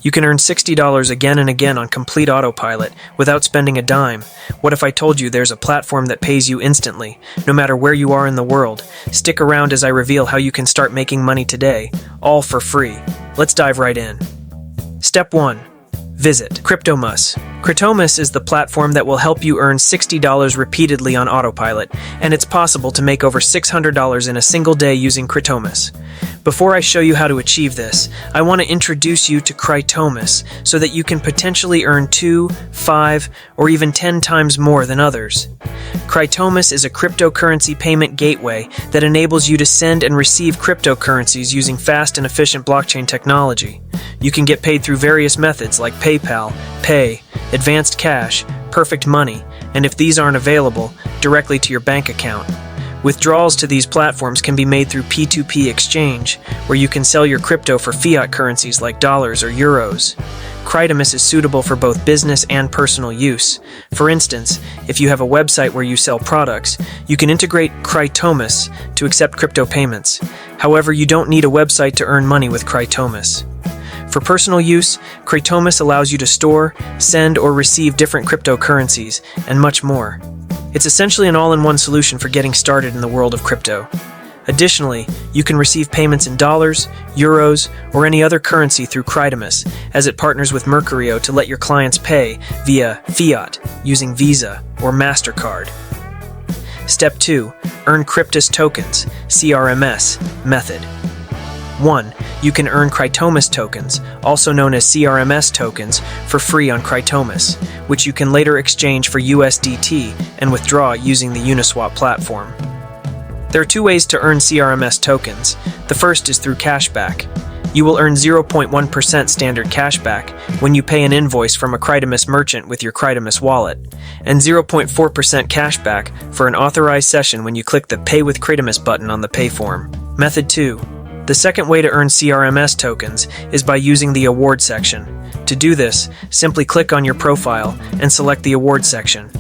You can earn $60 again and again on complete autopilot without spending a dime. What if I told you there's a platform that pays you instantly, no matter where you are in the world? Stick around as I reveal how you can start making money today, all for free. Let's dive right in. Step 1. Visit Cryptomus. Cryptomus is the platform that will help you earn $60 repeatedly on autopilot, and it's possible to make over $600 in a single day using Cryptomus. Before I show you how to achieve this, I want to introduce you to Cryptomus so that you can potentially earn 2, 5, or even 10 times more than others. Cryptomus is a cryptocurrency payment gateway that enables you to send and receive cryptocurrencies using fast and efficient blockchain technology. You can get paid through various methods like PayPal, Pay, Advanced Cash, Perfect Money, and if these aren't available, directly to your bank account. Withdrawals to these platforms can be made through P2P exchange, where you can sell your crypto for fiat currencies like dollars or euros. Krytus is suitable for both business and personal use. For instance, if you have a website where you sell products, you can integrate Cryptomus to accept crypto payments. However, you don't need a website to earn money with Cryptomus. For personal use, Cryptomus allows you to store, send, or receive different cryptocurrencies, and much more. It's essentially an all-in-one solution for getting started in the world of crypto. Additionally, you can receive payments in dollars, euros, or any other currency through Krytus, as it partners with Mercurio to let your clients pay via fiat using Visa or MasterCard. Step 2. Earn Krytus tokens, CRMS, method. 1. You can earn Cryptomus tokens, also known as CRMS tokens, for free on Cryptomus, which you can later exchange for USDT and withdraw using the Uniswap platform. There are 2 ways to earn CRMS tokens. The first is through cashback. You will earn 0.1% standard cashback when you pay an invoice from a Cryptomus merchant with your Cryptomus wallet, and 0.4% cashback for an authorized session when you click the Pay with Cryptomus button on the pay form. Method 2. The second way to earn CRMS tokens is by using the award section. To do this, simply click on your profile and select the award section.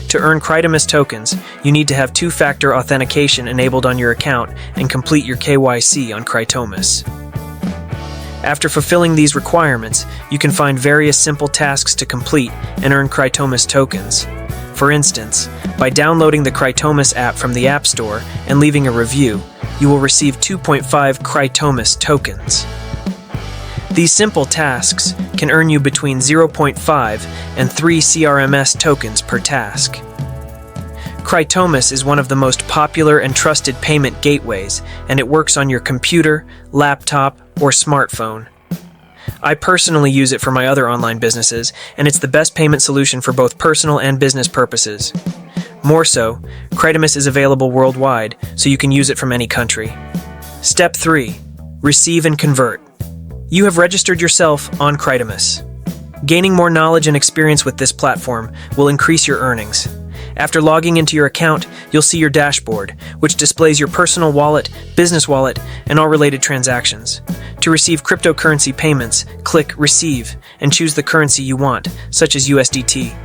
To earn Krytus tokens, you need to have 2-factor authentication enabled on your account and complete your KYC on Cryptomus. After fulfilling these requirements, you can find various simple tasks to complete and earn Cryptomus tokens. For instance, by downloading the Cryptomus app from the App Store and leaving a review, you will receive 2.5 Cryptomus tokens. These simple tasks can earn you between 0.5 and 3 CRMS tokens per task. Cryptomus is one of the most popular and trusted payment gateways, and it works on your computer, laptop, or smartphone. I personally use it for my other online businesses, and it's the best payment solution for both personal and business purposes. More so, Krytus is available worldwide, so you can use it from any country. Step 3. Receive and convert. You have registered yourself on Krytus. Gaining more knowledge and experience with this platform will increase your earnings. After logging into your account, you'll see your dashboard, which displays your personal wallet, business wallet, and all related transactions. To receive cryptocurrency payments, click Receive and choose the currency you want, such as USDT.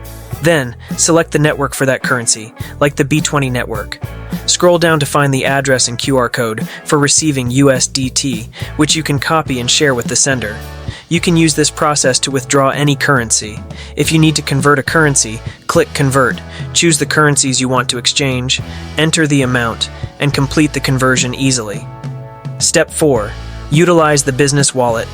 Then, select the network for that currency, like the B20 network. Scroll down to find the address and QR code for receiving USDT, which you can copy and share with the sender. You can use this process to withdraw any currency. If you need to convert a currency, click Convert, choose the currencies you want to exchange, enter the amount, and complete the conversion easily. Step 4. Utilize the business wallet.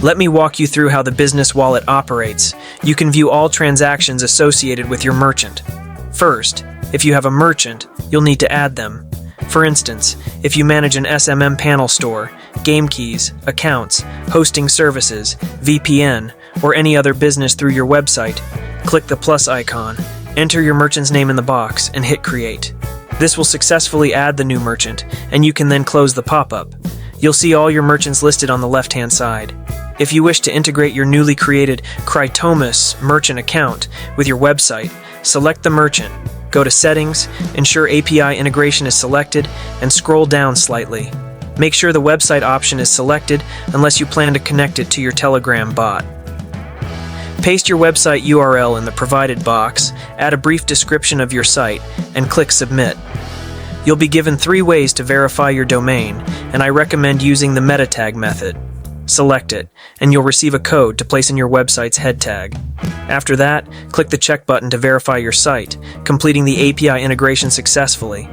Let me walk you through how the business wallet operates. You can view all transactions associated with your merchant. First, if you have a merchant, you'll need to add them. For instance, if you manage an SMM panel store, game keys, accounts, hosting services, VPN, or any other business through your website, click the plus icon, enter your merchant's name in the box, and hit Create. This will successfully add the new merchant, and you can then close the pop-up. You'll see all your merchants listed on the left-hand side. If you wish to integrate your newly created Cryptomus merchant account with your website, select the merchant, go to Settings, ensure API integration is selected, and scroll down slightly. Make sure the website option is selected unless you plan to connect it to your Telegram bot. Paste your website URL in the provided box, add a brief description of your site, and click Submit. You'll be given 3 ways to verify your domain, and I recommend using the meta tag method. Select it, and you'll receive a code to place in your website's head tag. After that, click the check button to verify your site, completing the API integration successfully.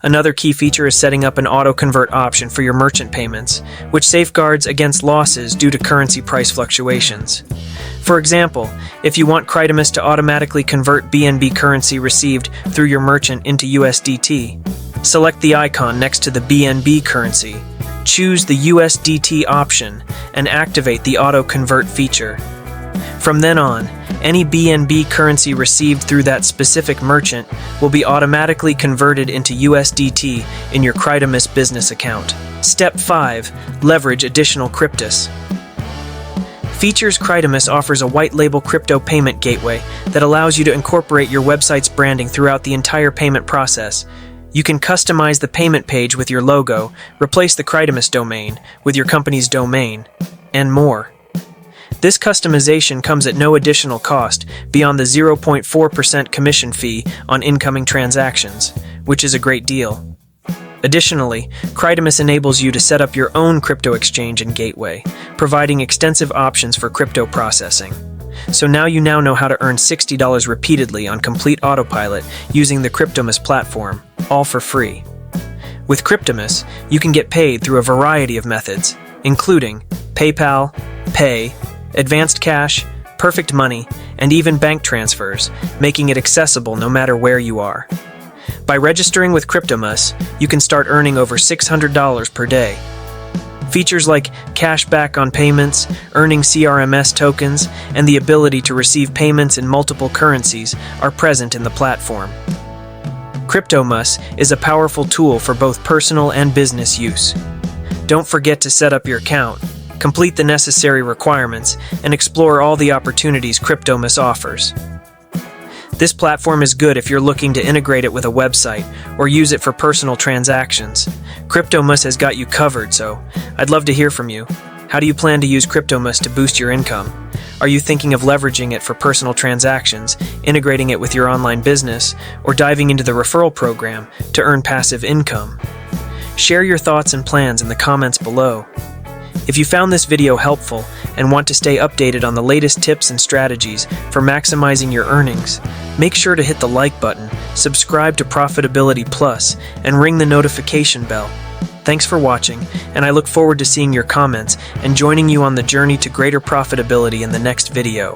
Another key feature is setting up an auto-convert option for your merchant payments, which safeguards against losses due to currency price fluctuations. For example, if you want Crytomus to automatically convert BNB currency received through your merchant into USDT, select the icon next to the BNB currency, choose the USDT option, and activate the auto-convert feature. From then on, any BNB currency received through that specific merchant will be automatically converted into USDT in your Crytomus business account. Step 5. Leverage additional Krytus. Features Crytomus offers a white-label crypto payment gateway that allows you to incorporate your website's branding throughout the entire payment process. You can customize the payment page with your logo, replace the Crytomus domain with your company's domain, and more. This customization comes at no additional cost beyond the 0.4% commission fee on incoming transactions, which is a great deal. Additionally, Crytomus enables you to set up your own crypto exchange and gateway, providing extensive options for crypto processing. So now you know how to earn $60 repeatedly on complete autopilot using the Cryptomus platform, all for free. With Cryptomus, you can get paid through a variety of methods, including PayPal, Pay, Advanced Cash, Perfect Money, and even bank transfers, making it accessible no matter where you are. By registering with Cryptomus, you can start earning over $600 per day. Features like cash back on payments, earning CRMS tokens, and the ability to receive payments in multiple currencies are present in the platform. Cryptomus is a powerful tool for both personal and business use. Don't forget to set up your account, complete the necessary requirements, and explore all the opportunities Cryptomus offers. This platform is good if you're looking to integrate it with a website or use it for personal transactions. Cryptomus has got you covered, so I'd love to hear from you. How do you plan to use Cryptomus to boost your income? Are you thinking of leveraging it for personal transactions, integrating it with your online business, or diving into the referral program to earn passive income? Share your thoughts and plans in the comments below. If you found this video helpful and want to stay updated on the latest tips and strategies for maximizing your earnings, make sure to hit the like button, subscribe to Profitability Plus, and ring the notification bell. Thanks for watching, and I look forward to seeing your comments and joining you on the journey to greater profitability in the next video.